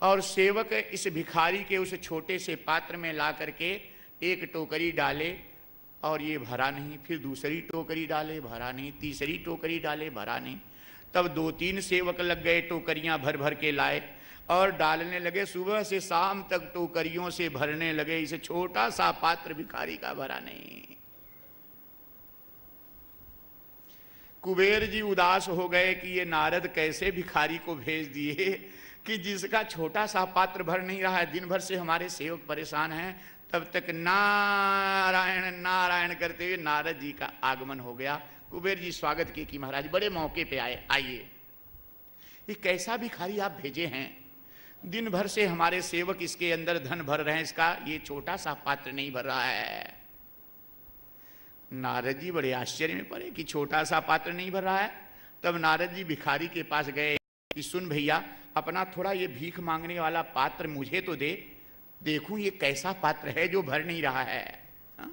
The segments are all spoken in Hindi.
और सेवक इस भिखारी के उस छोटे से पात्र में ला करके एक टोकरी डाले और ये भरा नहीं, फिर दूसरी टोकरी डाले, भरा नहीं, तीसरी टोकरी डाले, भरा नहीं। तब 2-3 सेवक लग गए, टोकरियां भर भर के लाए और डालने लगे। सुबह से शाम तक टोकरियों से भरने लगे, इसे छोटा सा पात्र भिखारी का भरा नहीं। कुबेर जी उदास हो गए कि ये नारद कैसे भिखारी को भेज दिए कि जिसका छोटा सा पात्र भर नहीं रहा है। दिन भर से हमारे सेवक परेशान हैं। तब तक नारायण नारायण करते हुए नारद जी का आगमन हो गया। कुबेर जी स्वागत किए कि महाराज बड़े मौके पे आए, आइए। ये कैसा भिखारी आप भेजे हैं? दिन भर से हमारे सेवक इसके अंदर धन भर रहे हैं, इसका ये छोटा सा पात्र नहीं भर रहा है। नारद जी बड़े आश्चर्य में पड़े कि छोटा सा पात्र नहीं भर रहा है। तब नारद जी भिखारी के पास गए कि सुन भैया, अपना थोड़ा ये भीख मांगने वाला पात्र मुझे तो दे, देखूं ये कैसा पात्र है जो भर नहीं रहा है। हा?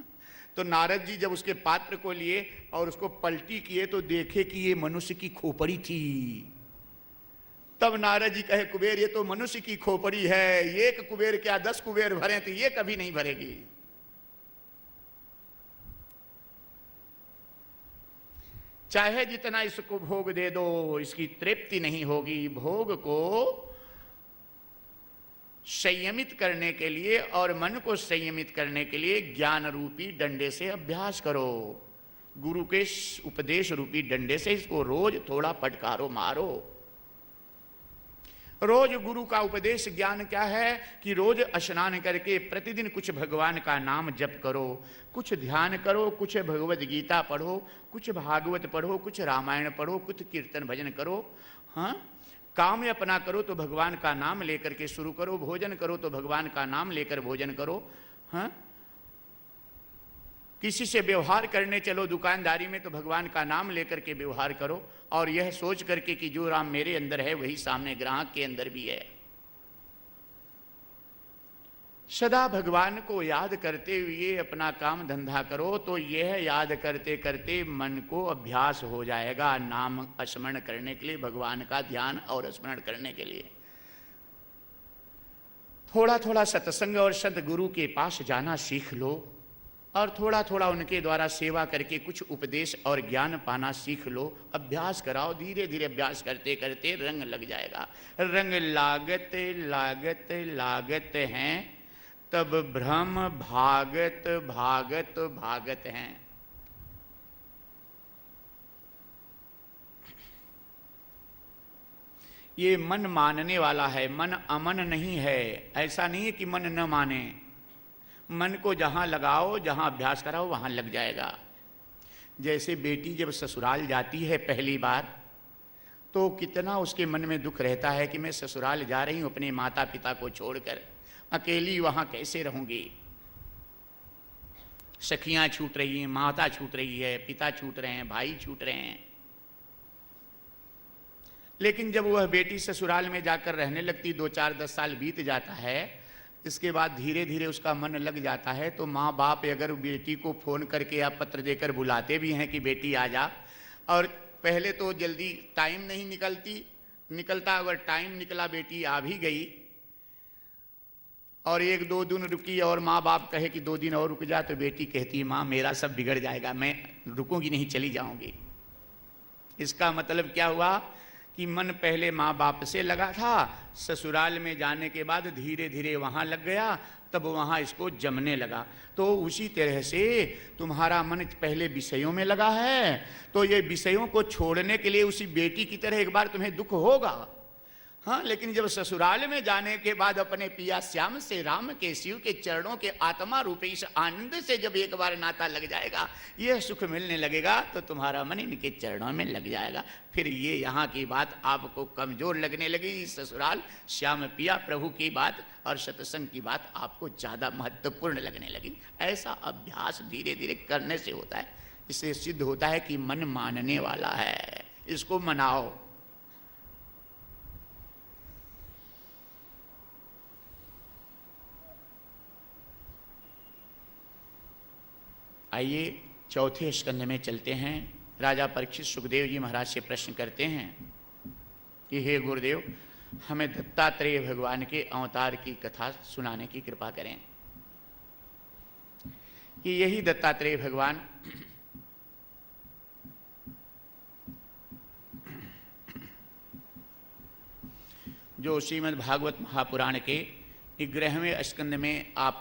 तो नारद जी जब उसके पात्र को लिए और उसको पलटी किए तो देखे कि ये मनुष्य की खोपड़ी थी। तब नारद जी कहे कुबेर ये तो मनुष्य की खोपड़ी है, एक कुबेर क्या 10 कुबेर भरे तो ये कभी नहीं भरेगी। चाहे जितना इसको भोग दे दो, इसकी तृप्ति नहीं होगी। भोग को संयमित करने के लिए और मन को संयमित करने के लिए ज्ञान रूपी डंडे से अभ्यास करो। गुरु के उपदेश रूपी डंडे से इसको रोज थोड़ा फटकारो, मारो। रोज गुरु का उपदेश ज्ञान क्या है कि रोज स्नान करके प्रतिदिन कुछ भगवान का नाम जप करो, कुछ ध्यान करो, कुछ भगवद गीता पढ़ो, कुछ भागवत पढ़ो, कुछ रामायण पढ़ो, कुछ कीर्तन भजन करो। हाँ, काम अपना करो तो भगवान का नाम लेकर के शुरू करो, भोजन करो तो भगवान का नाम लेकर भोजन करो। हाँ, किसी से व्यवहार करने चलो दुकानदारी में तो भगवान का नाम लेकर के व्यवहार करो और यह सोच करके कि जो राम मेरे अंदर है वही सामने ग्राहक के अंदर भी है। सदा भगवान को याद करते हुए अपना काम धंधा करो तो यह याद करते करते मन को अभ्यास हो जाएगा नाम स्मरण करने के लिए, भगवान का ध्यान और स्मरण करने के लिए। थोड़ा थोड़ा सत्संग और सतगुरु के पास जाना सीख लो और थोड़ा थोड़ा उनके द्वारा सेवा करके कुछ उपदेश और ज्ञान पाना सीख लो। अभ्यास कराओ, धीरे धीरे अभ्यास करते करते रंग लग जाएगा। रंग लागत लागत लागत हैं, तब भ्रम भागत भागत भागत हैं। ये मन मानने वाला है, मन अमन नहीं है। ऐसा नहीं है कि मन न माने। मन को जहाँ लगाओ, जहाँ अभ्यास कराओ वहाँ लग जाएगा। जैसे बेटी जब ससुराल जाती है पहली बार तो कितना उसके मन में दुख रहता है कि मैं ससुराल जा रही हूँ अपने माता पिता को छोड़कर, अकेली वहाँ कैसे रहूँगी। सखियाँ छूट रही हैं, माता छूट रही है, पिता छूट रहे हैं, भाई छूट रहे हैं। लेकिन जब वह बेटी ससुराल में जाकर रहने लगती, 2-4-10 साल बीत जाता है, इसके बाद धीरे धीरे उसका मन लग जाता है। तो माँ बाप अगर बेटी को फ़ोन करके या पत्र देकर बुलाते भी हैं कि बेटी आ जा, और पहले तो जल्दी टाइम नहीं निकलता, अगर टाइम निकला बेटी आ भी गई और 1-2 दिन रुकी और माँ बाप कहे कि 2 दिन और रुक जा, तो बेटी कहती है माँ मेरा सब बिगड़ जाएगा, मैं रुकूंगी नहीं, चली जाऊंगी। इसका मतलब क्या हुआ कि मन पहले माँ बाप से लगा था, ससुराल में जाने के बाद धीरे धीरे वहाँ लग गया, तब वहाँ इसको जमने लगा। तो उसी तरह से तुम्हारा मन पहले विषयों में लगा है, तो ये विषयों को छोड़ने के लिए उसी बेटी की तरह एक बार तुम्हें दुख होगा। हाँ, लेकिन जब ससुराल में जाने के बाद अपने पिया श्याम से, राम के, शिव के चरणों के आत्मा रूपी इस आनंद से जब एक बार नाता लग जाएगा, यह सुख मिलने लगेगा, तो तुम्हारा मन इनके चरणों में लग जाएगा। फिर ये यहाँ की बात आपको कमजोर लगने लगी, ससुराल, श्याम पिया, प्रभु की बात और सत्संग की बात आपको ज़्यादा महत्वपूर्ण लगने लगी। ऐसा अभ्यास धीरे धीरे करने से होता है। इससे सिद्ध होता है कि मन मानने वाला है, इसको मनाओ। आइए चौथे स्कंध में चलते हैं। राजा परीक्षित सुखदेव जी महाराज से प्रश्न करते हैं कि हे गुरुदेव, हमें दत्तात्रेय भगवान के अवतार की कथा सुनाने की कृपा करें कि यही दत्तात्रेय भगवान जो श्रीमद् भागवत महापुराण के 11वें स्कंद में आप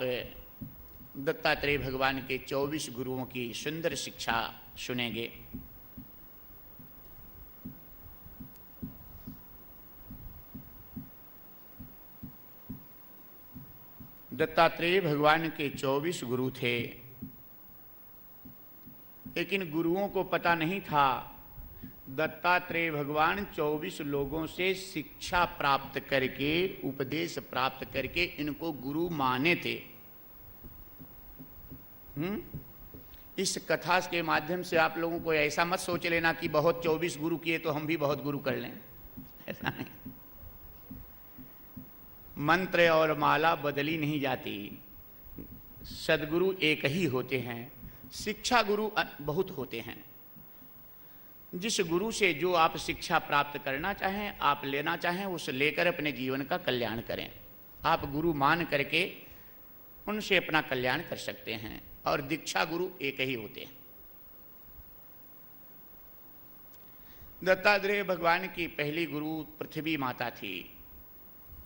दत्तात्रेय भगवान के 24 गुरुओं की सुंदर शिक्षा सुनेंगे। दत्तात्रेय भगवान के 24 गुरु थे, लेकिन गुरुओं को पता नहीं था दत्तात्रेय भगवान 24 लोगों से शिक्षा प्राप्त करके, उपदेश प्राप्त करके इनको गुरु माने थे। इस कथा के माध्यम से आप लोगों को ऐसा मत सोच लेना कि बहुत 24 गुरु किए तो हम भी बहुत गुरु कर लें, ऐसा नहीं। मंत्र और माला बदली नहीं जाती, सदगुरु एक ही होते हैं, शिक्षा गुरु बहुत होते हैं। जिस गुरु से जो आप शिक्षा प्राप्त करना चाहें, आप लेना चाहें, उस लेकर अपने जीवन का कल्याण करें। आप गुरु मान करके उनसे अपना कल्याण कर सकते हैं, और दीक्षा गुरु एक ही होते हैं। दत्तात्रेय भगवान की पहली गुरु पृथ्वी माता थी।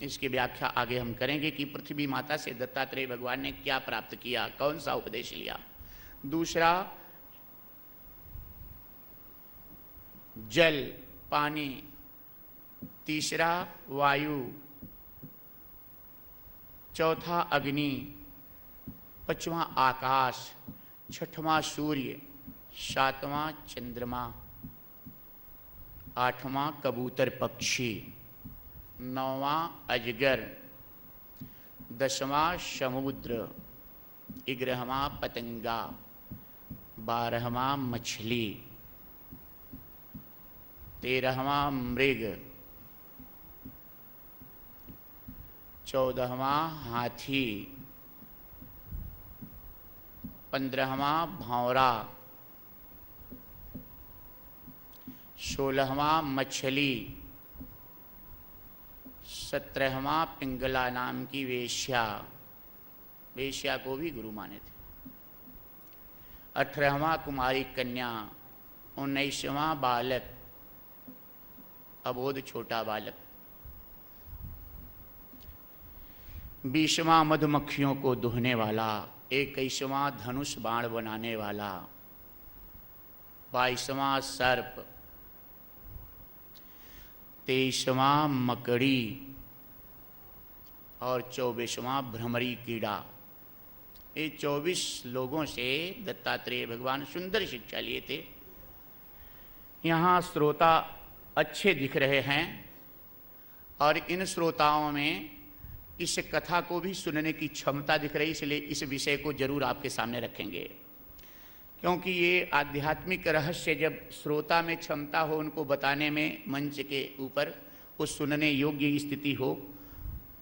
इसकी व्याख्या आगे हम करेंगे कि पृथ्वी माता से दत्तात्रेय भगवान ने क्या प्राप्त किया, कौन सा उपदेश लिया। दूसरा जल पानी, तीसरा वायु, चौथा अग्नि, पांचवां आकाश, छठवां सूर्य, सातवां चंद्रमा, आठवां कबूतर पक्षी, नौवां अजगर, 10वां समुद्र, 11वां पतंगा, 12वां मछली, 13वां मृग, 14वां हाथी, 15वां भौरा, 16वां मछली, 17वां पिंगला नाम की वेश्या, वेश्या को भी गुरु माने थे, 18वां कुमारी कन्या, 19वां बालक, अबोध छोटा बालक, 20वां मधुमक्खियों को दुहने वाला, 21वां धनुष बाण बनाने वाला, 22वां सर्प, 23वां मकड़ी और 24वां भ्रमरी कीड़ा। ये 24 लोगों से दत्तात्रेय भगवान सुंदर शिक्षा लिए थे। यहाँ श्रोता अच्छे दिख रहे हैं, और इन श्रोताओं में इस कथा को भी सुनने की क्षमता दिख रही, इसलिए इस विषय को जरूर आपके सामने रखेंगे। क्योंकि ये आध्यात्मिक रहस्य जब श्रोता में क्षमता हो उनको बताने में, मंच के ऊपर वो सुनने योग्य स्थिति हो,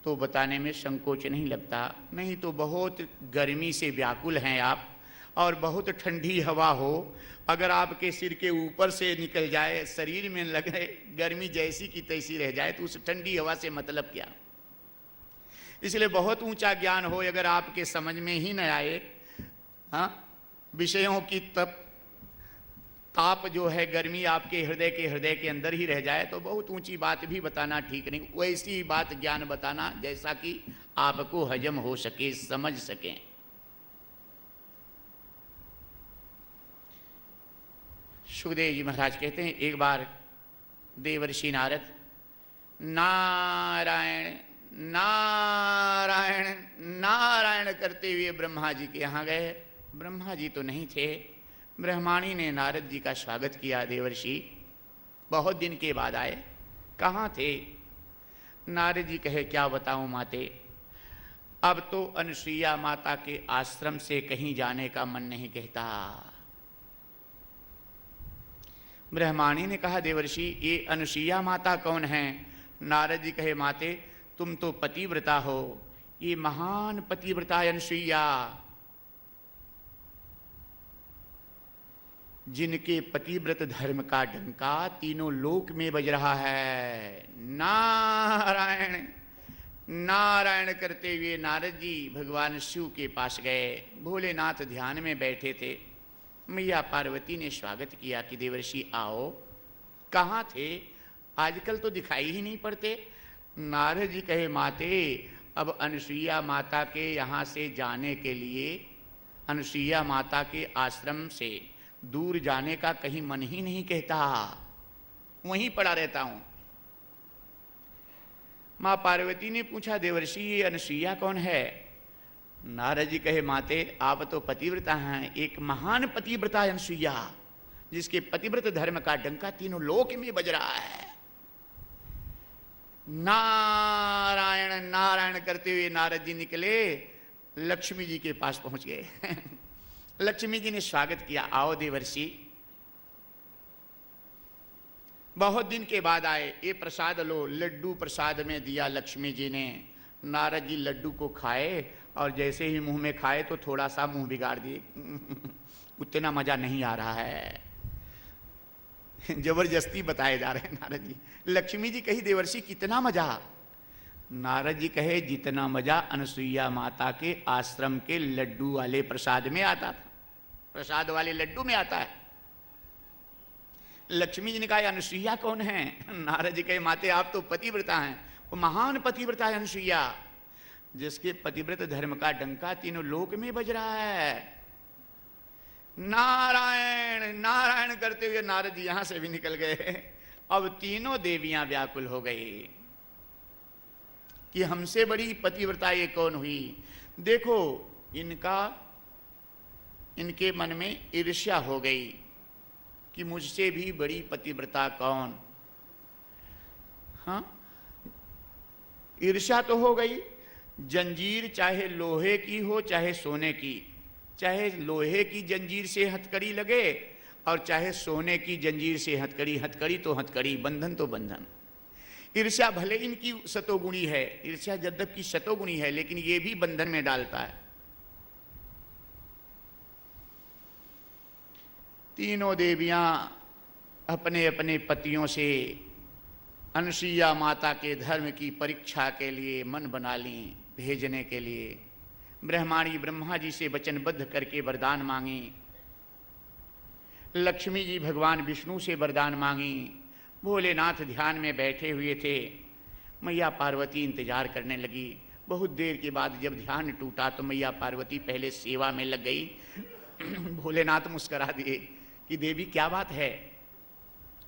तो बताने में संकोच नहीं लगता। नहीं तो बहुत गर्मी से व्याकुल हैं आप, और बहुत ठंडी हवा हो, अगर आपके सिर के ऊपर से निकल जाए, शरीर में लगे गर्मी जैसी की तैसी रह जाए, तो उस ठंडी हवा से मतलब क्या। इसलिए बहुत ऊंचा ज्ञान हो, अगर आपके समझ में ही न आए, हाँ, विषयों की ताप जो है, गर्मी आपके हृदय के अंदर ही रह जाए, तो बहुत ऊंची बात भी बताना ठीक नहीं। वैसी बात ज्ञान बताना जैसा कि आपको हजम हो सके, समझ सकें। सुखदेव जी महाराज कहते हैं, एक बार देवर्षि नारद नारायण नारायण नारायण करते हुए ब्रह्मा जी के यहाँ गए। ब्रह्मा जी तो नहीं थे। ब्रह्माणी ने नारद जी का स्वागत किया। देवर्षि बहुत दिन के बाद आए, कहाँ थे? नारद जी कहे, क्या बताऊं माते, अब तो अनुसुईया माता के आश्रम से कहीं जाने का मन नहीं कहता। ब्रह्माणी ने कहा, देवर्षि ये अनुसुईया माता कौन है? नारद जी कहे, माते तुम तो पतिव्रता हो, ये महान पतिव्रता अनुसुईया, जिनके पतिव्रत धर्म का डंका तीनों लोक में बज रहा है। नारायण नारायण करते हुए नारद जी भगवान शिव के पास गए। भोलेनाथ ध्यान में बैठे थे। मैया पार्वती ने स्वागत किया कि देवर्षि आओ। कहाँ थे? आजकल तो दिखाई ही नहीं पड़ते। नारद जी कहे माते, अब अनुसुईया माता के यहाँ से जाने के लिए, अनुसुईया माता के आश्रम से दूर जाने का कहीं मन ही नहीं कहता, वहीं पड़ा रहता हूं। मां पार्वती ने पूछा देवर्षि ये अनुसुईया कौन है? नारद जी कहे माते आप तो पतिव्रता हैं, एक महान पतिव्रता अनुसुईया, जिसके पतिव्रत धर्म का डंका तीनों लोक में बज रहा है। नारायण नारायण करते हुए नारद जी निकले, लक्ष्मी जी के पास पहुंच गए। लक्ष्मी जी ने स्वागत किया, आओ देवर्षि। बहुत दिन के बाद आए। ये प्रसाद लो। लड्डू प्रसाद में दिया लक्ष्मी जी ने। नारद जी लड्डू को खाए और जैसे ही मुंह में खाए तो थोड़ा सा मुंह बिगाड़ दिए। उतना मजा नहीं आ रहा है। जबरदस्ती बताए जा रहे हैं नारद जी। लक्ष्मी जी कही देवर्षि कितना मजा? नारद जी कहे जितना मजा अनुसुईया माता के आश्रम के लड्डू वाले प्रसाद में आता था, प्रसाद वाले लड्डू में आता है। लक्ष्मी जी ने कहा अनुसुईया कौन है? नारद जी कहे माते आप तो पतिव्रता हैं, वो महान पतिव्रता है अनुसुईया, जिसके पतिव्रत धर्म का डंका तीनों लोक में बज रहा है। नारायण नारायण करते हुए नारद जी यहां से भी निकल गए। अब तीनों देवियां व्याकुल हो गई कि हमसे बड़ी पतिव्रता ये कौन हुई। देखो इनके मन में ईर्ष्या हो गई कि मुझसे भी बड़ी पतिव्रता कौन। हाँ, ईर्ष्या तो हो गई। जंजीर चाहे लोहे की हो चाहे सोने की, चाहे लोहे की जंजीर से हथकड़ी लगे और चाहे सोने की जंजीर से हथकड़ी, हथकड़ी तो हथकड़ी, बंधन तो बंधन। ईर्ष्या भले इनकी सतोगुणी है, ईर्ष्या यद्यपि सतोगुणी है, लेकिन ये भी बंधन में डालता है। तीनों देवियां अपने अपने पतियों से अनुसुईया माता के धर्म की परीक्षा के लिए मन बना ली, भेजने के लिए। ब्रह्माणी ब्रह्मा जी से वचनबद्ध करके वरदान मांगी। लक्ष्मी जी भगवान विष्णु से वरदान मांगी। भोलेनाथ ध्यान में बैठे हुए थे। मैया पार्वती इंतजार करने लगी। बहुत देर के बाद जब ध्यान टूटा तो मैया पार्वती पहले सेवा में लग गई। भोलेनाथ मुस्कुरा दिए कि देवी क्या बात है,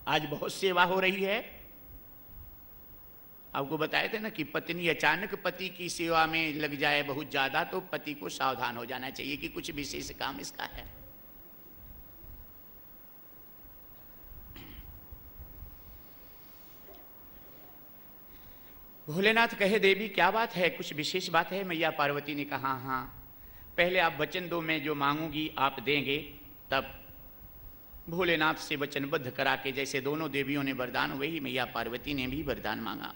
आज बहुत सेवा हो रही है। आपको बताए थे ना कि पत्नी अचानक पति की सेवा में लग जाए बहुत ज्यादा तो पति को सावधान हो जाना चाहिए कि कुछ विशेष काम इसका है। भोलेनाथ कहे देवी क्या बात है, कुछ विशेष बात है? मैया पार्वती ने कहा हाँ, पहले आप वचन दो, मैं जो मांगूंगी आप देंगे। तब भोलेनाथ से वचनबद्ध करा के जैसे दोनों देवियों ने वरदान, वही मैया पार्वती ने भी वरदान मांगा।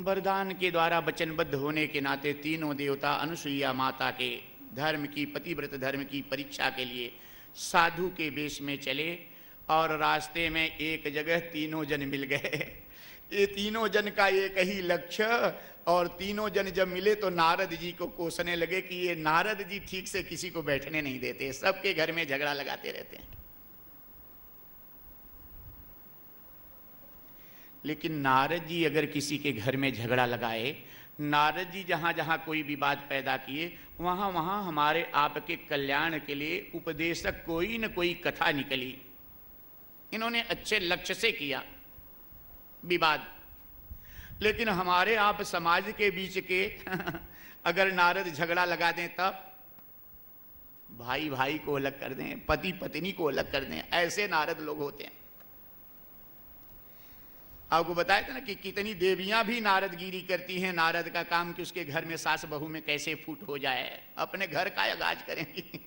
वरदान के द्वारा वचनबद्ध होने के नाते तीनों देवता अनुसुईया माता के धर्म की, पतिव्रत धर्म की परीक्षा के लिए साधु के वेश में चले। और रास्ते में एक जगह तीनों जन मिल गए। ये तीनों जन का एक ही लक्ष्य। और तीनों जन जब मिले तो नारद जी को कोसने लगे कि ये नारद जी ठीक से किसी को बैठने नहीं देते, सबके घर में झगड़ा लगाते रहते हैं। लेकिन नारद जी अगर किसी के घर में झगड़ा लगाए, नारद जी जहां जहां कोई विवाद पैदा किए, वहां वहां हमारे आपके कल्याण के लिए उपदेशक कोई न कोई कथा निकली। इन्होंने अच्छे लक्ष्य से किया विवाद। लेकिन हमारे आप समाज के बीच के अगर नारद झगड़ा लगा दें, तब भाई भाई को अलग कर दें, पति पत्नी को अलग कर दें, ऐसे नारद लोग होते हैं। आपको बताया था ना कि कितनी देवियां भी नारदगिरी करती हैं। नारद का काम कि उसके घर में सास बहू में कैसे फूट हो जाए, अपने घर का अगाज करेंगी।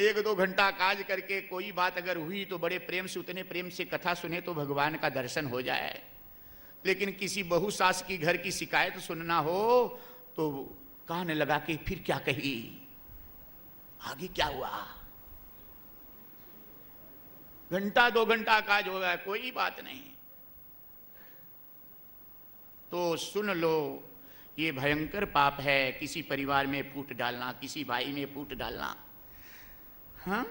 1-2 घंटा काज करके कोई बात अगर हुई तो बड़े प्रेम से, उतने प्रेम से कथा सुने तो भगवान का दर्शन हो जाए। लेकिन किसी बहू सास की घर की शिकायत सुनना हो तो कान लगा के फिर क्या कही, आगे क्या हुआ, घंटा 2 घंटा काज हो गया, कोई बात नहीं। तो सुन लो, ये भयंकर पाप है किसी परिवार में फूट डालना, किसी भाई में फूट डालना, हाँ,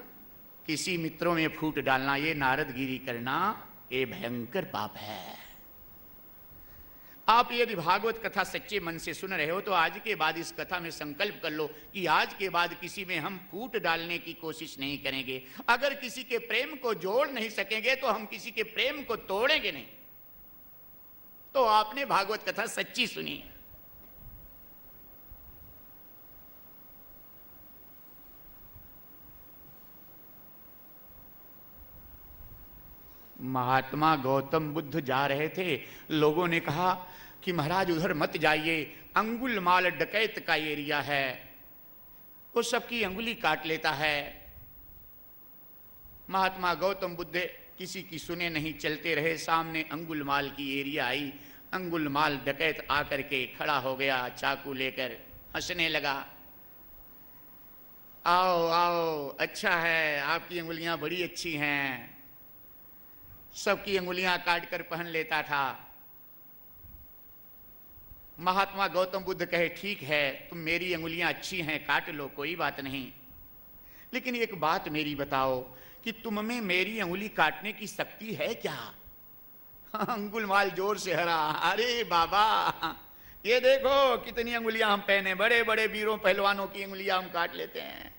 किसी मित्रों में फूट डालना, ये नारदगिरी करना, ये भयंकर पाप है। आप यदि भागवत कथा सच्चे मन से सुन रहे हो तो आज के बाद इस कथा में संकल्प कर लो कि आज के बाद किसी में हम फूट डालने की कोशिश नहीं करेंगे। अगर किसी के प्रेम को जोड़ नहीं सकेंगे तो हम किसी के प्रेम को तोड़ेंगे नहीं। तो आपने भागवत कथा सच्ची सुनी। महात्मा गौतम बुद्ध जा रहे थे, लोगों ने कहा कि महाराज उधर मत जाइए, अंगुलमाल डकैत का एरिया है, वो सबकी अंगुली काट लेता है। महात्मा गौतम बुद्ध किसी की सुने नहीं, चलते रहे। सामने अंगुलमाल की एरिया आई, अंगुलमाल डकैत आकर के खड़ा हो गया चाकू लेकर, हंसने लगा। आओ आओ, अच्छा है, आपकी अंगुलियां बड़ी अच्छी हैं। सबकी अंगुलियां काट कर पहन लेता था। महात्मा गौतम बुद्ध कहे ठीक है, तुम मेरी अंगुलियां अच्छी हैं, काट लो, कोई बात नहीं, लेकिन एक बात मेरी बताओ कि तुम में मेरी अंगुली काटने की शक्ति है क्या? अंगुलमाल जोर से हरा, अरे बाबा ये देखो कितनी अंगुलियां हम पहने, बड़े बड़े वीरों पहलवानों की अंगुलियां हम काट लेते हैं।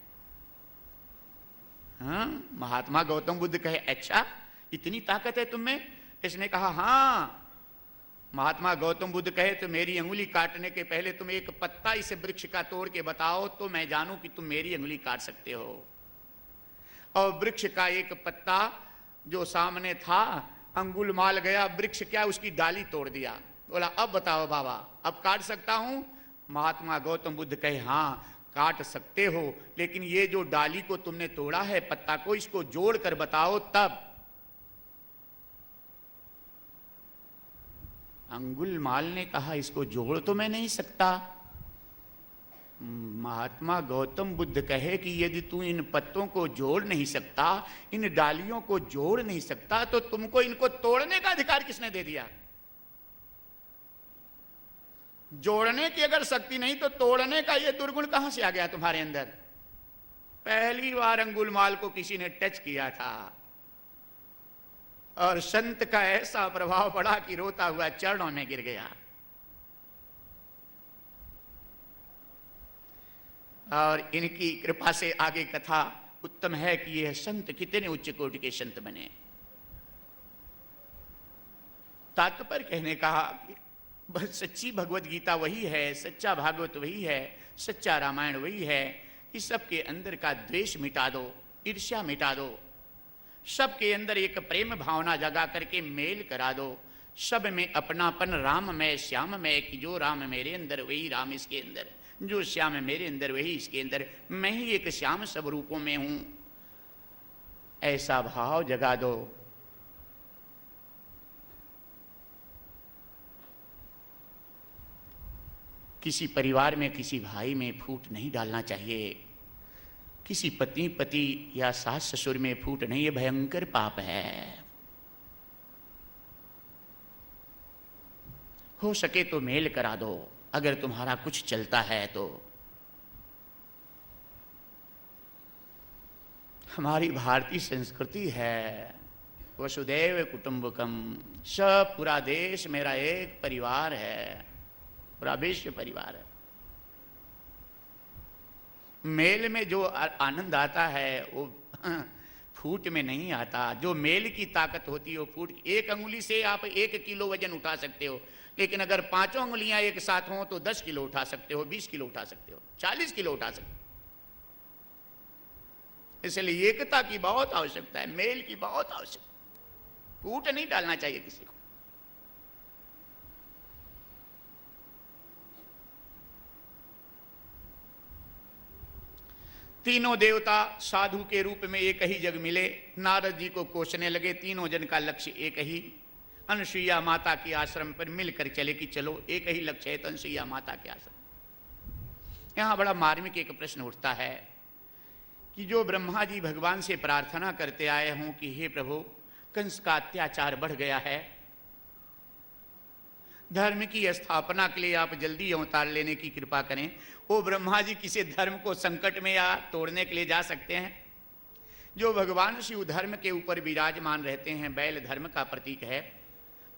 हाँ? महात्मा गौतम बुद्ध कहे अच्छा, इतनी ताकत है तुम में? इसने कहा हाँ। महात्मा गौतम बुद्ध कहे तो मेरी अंगुली काटने के पहले तुम एक पत्ता इस वृक्ष का तोड़ के बताओ तो मैं जानूं कि तुम मेरी अंगुली काट सकते हो। और वृक्ष का एक पत्ता जो सामने था, अंगुलमाल गया, वृक्ष क्या उसकी डाली तोड़ दिया। बोला अब बताओ बाबा, अब काट सकता हूं? महात्मा गौतम बुद्ध कहे हाँ काट सकते हो, लेकिन ये जो डाली को तुमने तोड़ा है, पत्ता को, इसको जोड़ कर बताओ तब। अंगुलमाल ने कहा इसको जोड़ तो मैं नहीं सकता। महात्मा गौतम बुद्ध कहे कि यदि तू इन पत्तों को जोड़ नहीं सकता, इन डालियों को जोड़ नहीं सकता, तो तुमको इनको तोड़ने का अधिकार किसने दे दिया? जोड़ने की अगर शक्ति नहीं तो तोड़ने का ये दुर्गुण कहां से आ गया तुम्हारे अंदर? पहली बार अंगुलमाल को किसी ने टच किया था और संत का ऐसा प्रभाव पड़ा कि रोता हुआ चरणों में गिर गया। और इनकी कृपा से आगे कथा उत्तम है कि यह संत कितने उच्च कोटि के संत बने। तात्पर्य कहने का बस सच्ची भगवत गीता वही है, सच्चा भागवत वही है, सच्चा रामायण वही है कि सबके अंदर का द्वेष मिटा दो, ईर्ष्या मिटा दो, सबके अंदर एक प्रेम भावना जगा करके मेल करा दो, सब में अपनापन राममय श्याममय, कि जो राम मेरे अंदर वही राम इसके अंदर, जो श्याम मेरे अंदर वही इसके अंदर, मैं ही एक श्याम सब रूपों में हूं, ऐसा भाव जगा दो। किसी परिवार में किसी भाई में फूट नहीं डालना चाहिए, किसी पत्नी पति या सास ससुर में फूट नहीं, ये भयंकर पाप है। हो सके तो मेल करा दो अगर तुम्हारा कुछ चलता है तो। हमारी भारतीय संस्कृति है वसुदैव कुटुंबकम, सब पूरा देश मेरा एक परिवार है, पूरा विश्व परिवार है। मेल में जो आनंद आता है वो फूट में नहीं आता। जो मेल की ताकत होती है वो फूट, एक अंगुली से आप 1 किलो वजन उठा सकते हो, लेकिन अगर 5 अंगुलियां एक साथ हों तो 10 किलो उठा सकते हो, 20 किलो उठा सकते हो, 40 किलो उठा सकते हो। इसलिए एकता की बहुत आवश्यकता है, मेल की बहुत आवश्यकता। फूट नहीं डालना चाहिए किसी को। तीनों देवता साधु के रूप में एक ही जग मिले, नारद जी को कोसने लगे। तीनों जन का लक्ष्य एक ही, अनसुईया माता के आश्रम पर मिलकर चले कि चलो एक ही लक्ष्य है तो अनसुईया माता के आश्रम। यहां बड़ा मार्मिक एक प्रश्न उठता है कि जो ब्रह्मा जी भगवान से प्रार्थना करते आए हों कि हे प्रभु कंस का अत्याचार बढ़ गया है, धर्म की स्थापना के लिए आप जल्दी अवतार लेने की कृपा करें। वो ब्रह्मा जी किसी धर्म को संकट में या तोड़ने के लिए जा सकते हैं? जो भगवान शिव धर्म के ऊपर विराजमान रहते हैं, बैल धर्म का प्रतीक है,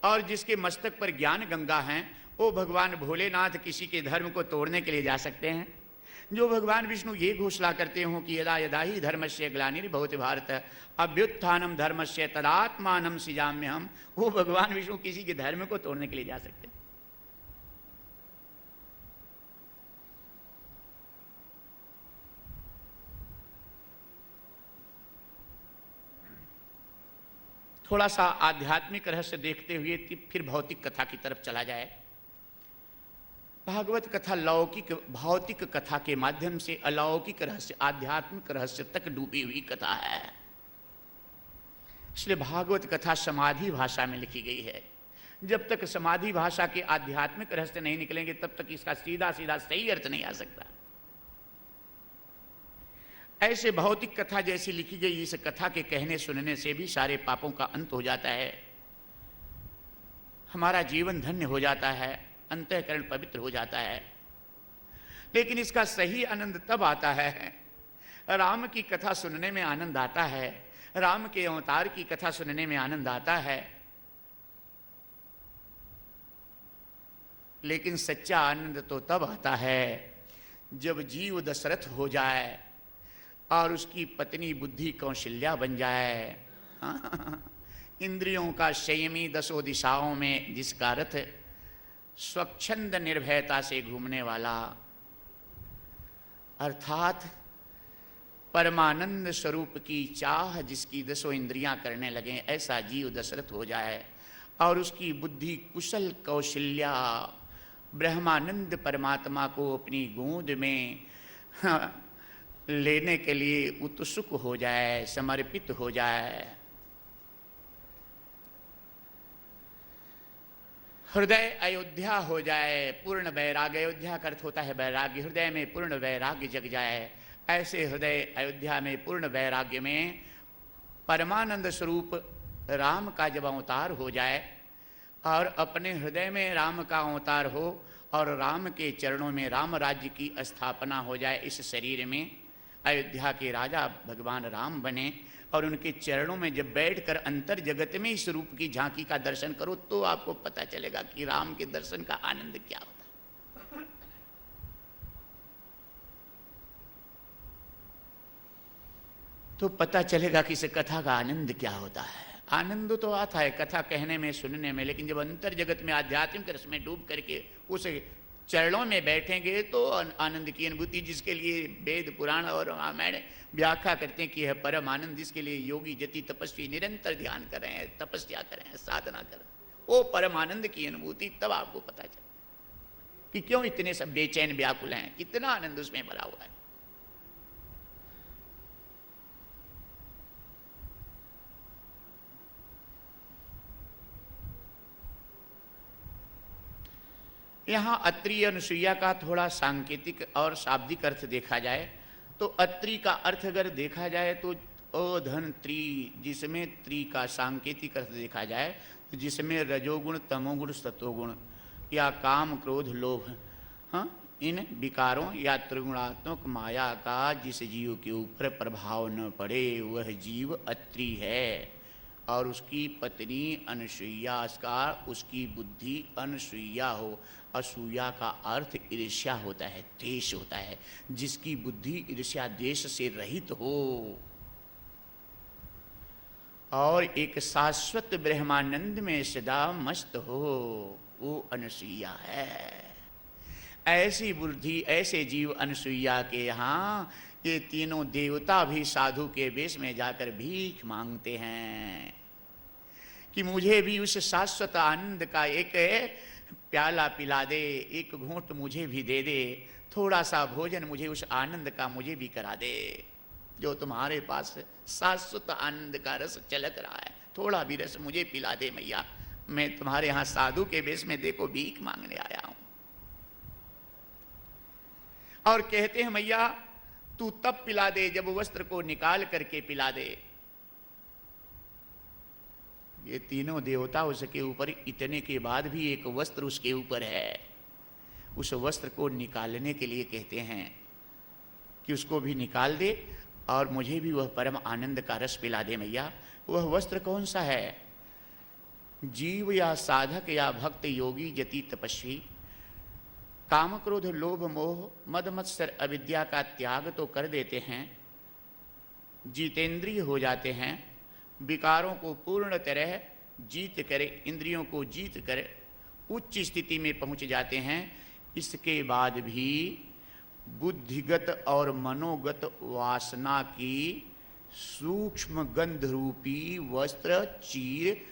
और जिसके मस्तक पर ज्ञान गंगा हैं, वो भगवान भोलेनाथ किसी के धर्म को तोड़ने के लिए जा सकते हैं? जो भगवान विष्णु ये घोषणा करते हो कि यदा यदा ही धर्मस्य ग्लानिर्भवति भारत अभ्युत्थानम धर्मस्य तदात्मानं सृजाम्यहम्, वो भगवान विष्णु किसी के धर्म को तोड़ने के लिए जा सकते हैं? थोड़ा सा आध्यात्मिक रहस्य देखते हुए फिर भौतिक कथा की तरफ चला जाए। भागवत कथा लौकिक भौतिक कथा के माध्यम से अलौकिक रहस्य, आध्यात्मिक रहस्य तक डूबी हुई कथा है। इसलिए भागवत कथा समाधि भाषा में लिखी गई है। जब तक समाधि भाषा के आध्यात्मिक रहस्य नहीं निकलेंगे तब तक इसका सीधा सीधा सही अर्थ नहीं आ सकता। ऐसे भौतिक कथा जैसी लिखी गई इस कथा के कहने सुनने से भी सारे पापों का अंत हो जाता है, हमारा जीवन धन्य हो जाता है, अंतःकरण पवित्र हो जाता है। लेकिन इसका सही आनंद तब आता है, राम की कथा सुनने में आनंद आता है, राम के अवतार की कथा सुनने में आनंद आता है। लेकिन सच्चा आनंद तो तब आता है जब जीव दशरथ हो जाए और उसकी पत्नी बुद्धि कौशल्या बन जाए। इंद्रियों का संयमी दसों दिशाओं में जिसका रथ स्वच्छंद निर्भयता से घूमने वाला, अर्थात परमानंद स्वरूप की चाह जिसकी दसों इंद्रियां करने लगे, ऐसा जीव दशरथ हो जाए और उसकी बुद्धि कुशल कौशल्या ब्रह्मानंद परमात्मा को अपनी गोद में लेने के लिए उत्सुक हो जाए, समर्पित हो जाए। हृदय अयोध्या हो जाए, पूर्ण वैराग्य, अयोध्या का अर्थ होता है वैराग्य, हृदय में पूर्ण वैराग्य जग जाए। ऐसे हृदय अयोध्या में पूर्ण वैराग्य में परमानंद स्वरूप राम का जब अवतार हो जाए और अपने हृदय में राम का अवतार हो और राम के चरणों में राम राज्य की स्थापना हो जाए, इस शरीर में अयोध्या के राजा भगवान राम बने और उनके चरणों में जब बैठकर अंतर जगत में इस रूप की झांकी का दर्शन करो तो आपको पता चलेगा कि राम के दर्शन का आनंद क्या होता है। तो पता चलेगा कि इस कथा का आनंद क्या होता है। आनंद तो आता है कथा कहने में, सुनने में, लेकिन जब अंतर जगत में आध्यात्मिक रस में डूब करके उस चरणों में बैठेंगे तो आनंद की अनुभूति, जिसके लिए वेद पुराण और रामायण व्याख्या करते हैं कि यह परम आनंद, जिसके लिए योगी जति तपस्वी निरंतर ध्यान कर रहे हैं, तपस्या कर रहे हैं, साधना कर रहे हैं, वो परम आनंद की अनुभूति तब आपको पता चले कि क्यों इतने सब बेचैन व्याकुल हैं, कितना आनंद उसमें भरा हुआ है। यहाँ अत्रि अनुसुईया का थोड़ा सांकेतिक और शाब्दिक अर्थ देखा जाए तो अत्रि का अर्थ अगर देखा जाए तो अधन त्रि, जिसमें त्रि का सांकेतिक अर्थ देखा जाए तो जिसमें रजोगुण तमोगुण सतोगुण या काम क्रोध लोभ, इन विकारों या त्रिगुणात्मक माया का जिस जीव के ऊपर प्रभाव न पड़े वह जीव अत्रि है। और उसकी पत्नी अनुसुईया का, उसकी बुद्धि अनुसुईया हो। असूया का अर्थ ईर्ष्या होता है, द्वेष होता है, जिसकी बुद्धि ईर्ष्या द्वेष से रहित हो और एक शाश्वत ब्रह्मानंद में सदा मस्त हो, वो अनुसुईया है। ऐसी बुद्धि, ऐसे जीव अनुसुईया के यहाँ ये तीनों देवता भी साधु के वेश में जाकर भीख मांगते हैं कि मुझे भी उस शाश्वत आनंद का एक प्याला पिला दे, एक घूंट मुझे भी दे दे, थोड़ा सा भोजन मुझे उस आनंद का मुझे भी करा दे, जो तुम्हारे पास शाश्वत आनंद का रस चलक रहा है, थोड़ा भी रस मुझे पिला दे मैया, मैं तुम्हारे यहाँ साधु के वेश में देखो भीख मांगने आया हूं। और कहते हैं मैया तू तब पिला दे जब वस्त्र को निकाल करके पिला दे, ये तीनों देवता उसके ऊपर, इतने के बाद भी एक वस्त्र उसके ऊपर है। उस वस्त्र को निकालने के लिए कहते हैं कि उसको भी निकाल दे और मुझे भी वह परम आनंद का रस पिला दे मैया। वह वस्त्र कौन सा है? जीव या साधक या भक्त योगी जति तपस्वी काम क्रोध लोभ मोह मद मत्सर अविद्या का त्याग तो कर देते हैं, जितेंद्रिय हो जाते हैं, विकारों को पूर्ण तरह जीत कर, इंद्रियों को जीत कर उच्च स्थिति में पहुंच जाते हैं। इसके बाद भी बुद्धिगत और मनोगत वासना की सूक्ष्म गंध रूपी वस्त्र चीर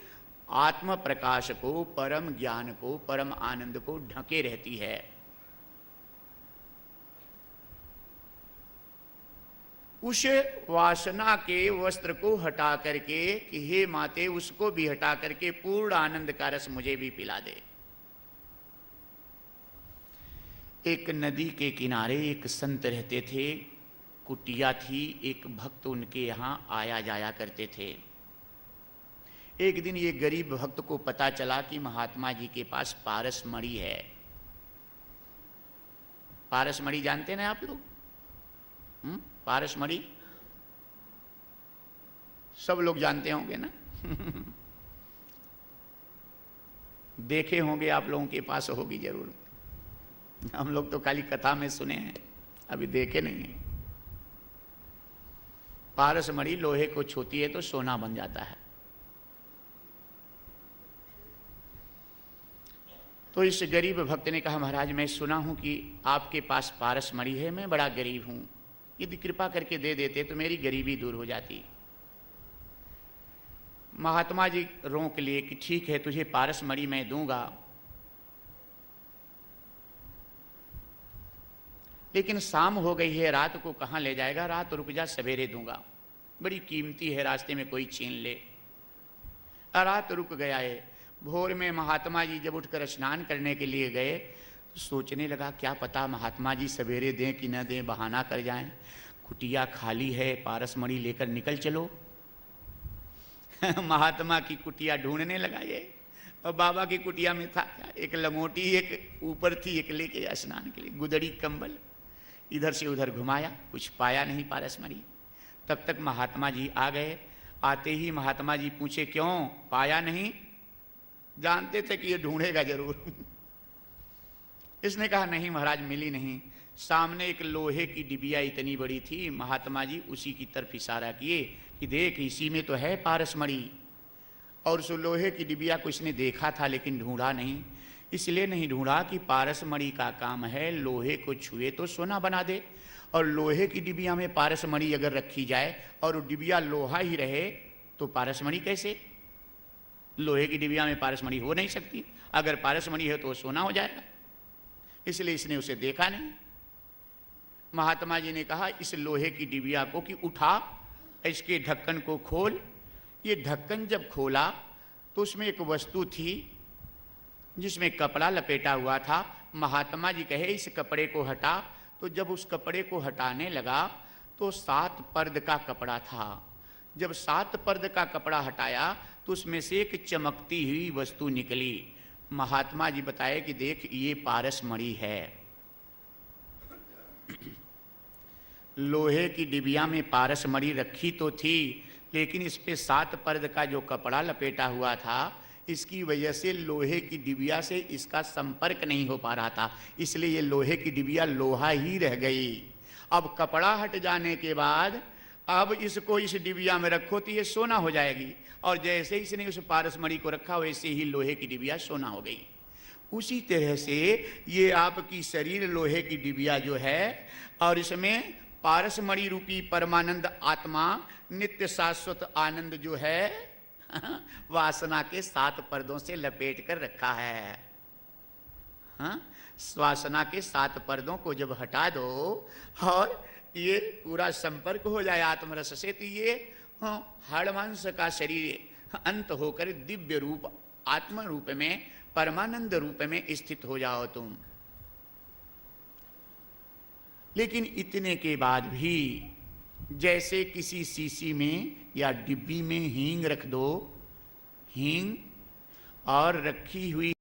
आत्म प्रकाश को, परम ज्ञान को, परम आनंद को ढके रहती है। उस वासना के वस्त्र को हटा करके कि हे माते उसको भी हटा करके पूर्ण आनंद का रस मुझे भी पिला दे। एक नदी के किनारे एक संत रहते थे, कुटिया थी, एक भक्त उनके यहाँ आया जाया करते थे। एक दिन ये गरीब भक्त को पता चला कि महात्मा जी के पास पारस मणि है। पारस मणि जानते ना आप लोग? पारस मणि सब लोग जानते होंगे ना। देखे होंगे आप लोगों के पास होगी जरूर। हम लोग तो खाली कथा में सुने हैं, अभी देखे नहीं है। पारस मणि लोहे को छूती है तो सोना बन जाता है। तो इस गरीब भक्त ने कहा महाराज मैं सुना हूं कि आपके पास पारस मणि है, मैं बड़ा गरीब हूं, यदि कृपा करके दे देते तो मेरी गरीबी दूर हो जाती। महात्मा जी रोक लिए कि ठीक है तुझे पारस मणि मैं दूंगा, लेकिन शाम हो गई है, रात को कहाँ ले जाएगा? रात रुक जा, सवेरे दूंगा, बड़ी कीमती है, रास्ते में कोई छीन ले। रात रुक गया है। भोर में महात्मा जी जब उठकर स्नान करने के लिए गए तो सोचने लगा क्या पता महात्मा जी सवेरे दें कि न दें, बहाना कर जाएं। कुटिया खाली है, पारस मणि लेकर निकल चलो। महात्मा की कुटिया ढूंढने लगा ये, और बाबा की कुटिया में था क्या? एक लंगोटी एक ऊपर थी, एक लेके स्नान के लिए गुदड़ी कंबल, इधर से उधर घुमाया, कुछ पाया नहीं पारस मणि। तब तक महात्मा जी आ गए। आते ही महात्मा जी पूछे क्यों पाया नहीं? जानते थे कि ये ढूंढेगा जरूर। इसने कहा नहीं महाराज मिली नहीं। सामने एक लोहे की डिबिया इतनी बड़ी थी, महात्मा जी उसी की तरफ इशारा किए कि देख इसी में तो है पारस मणि। और उस लोहे की डिबिया को इसने देखा था लेकिन ढूंढा नहीं। इसलिए नहीं ढूंढा कि पारस मणि का काम है लोहे को छुए तो सोना बना दे, और लोहे की डिबिया में पारस मणि अगर रखी जाए और वो डिबिया लोहा ही रहे तो पारस मणि कैसे? लोहे की डिबिया में पारस मणि हो नहीं सकती। अगर पारस मणि है तो वो सोना हो जाएगा। इसलिए इसने उसे देखा नहीं। महात्मा जी ने कहा इस लोहे की डिबिया को कि उठा, इसके ढक्कन को खोल। ये ढक्कन जब खोला तो उसमें एक वस्तु थी जिसमें कपड़ा लपेटा हुआ था। महात्मा जी कहे इस कपड़े को हटा। तो जब उस कपड़े को हटाने लगा तो 7 पर्द का कपड़ा था। जब 7 पर्द का कपड़ा हटाया तो उसमें से एक चमकती हुई वस्तु निकली। महात्मा जी बताए कि देख ये पारस मणि है। लोहे की डिबिया में पारस मणि रखी तो थी, लेकिन इस पे 7 पर्द का जो कपड़ा लपेटा हुआ था, इसकी वजह से लोहे की डिबिया से इसका संपर्क नहीं हो पा रहा था। इसलिए ये लोहे की डिबिया लोहा ही रह गई। अब कपड़ा हट जाने के बाद अब इसको इस डिबिया में रखो तो ये सोना हो जाएगी। और जैसे इसने उस पारस मणि को रखा वैसे ही लोहे की डिबिया सोना हो गई। उसी तरह से ये आपकी शरीर लोहे की डिबिया जो है, और इसमें पारस मणि रूपी परमानंद आत्मा नित्य शाश्वत आनंद जो है वासना के 7 पर्दों से लपेट कर रखा है। वासना के 7 पर्दों को जब हटा दो और ये पूरा संपर्क हो जाए आत्मरस से, तो ये हाड़मांस का शरीर अंत होकर दिव्य रूप आत्म रूप में परमानंद रूप में स्थित हो जाओ तुम। लेकिन इतने के बाद भी जैसे किसी शीशी में या डिब्बी में हींग रख दो, हींग और रखी हुई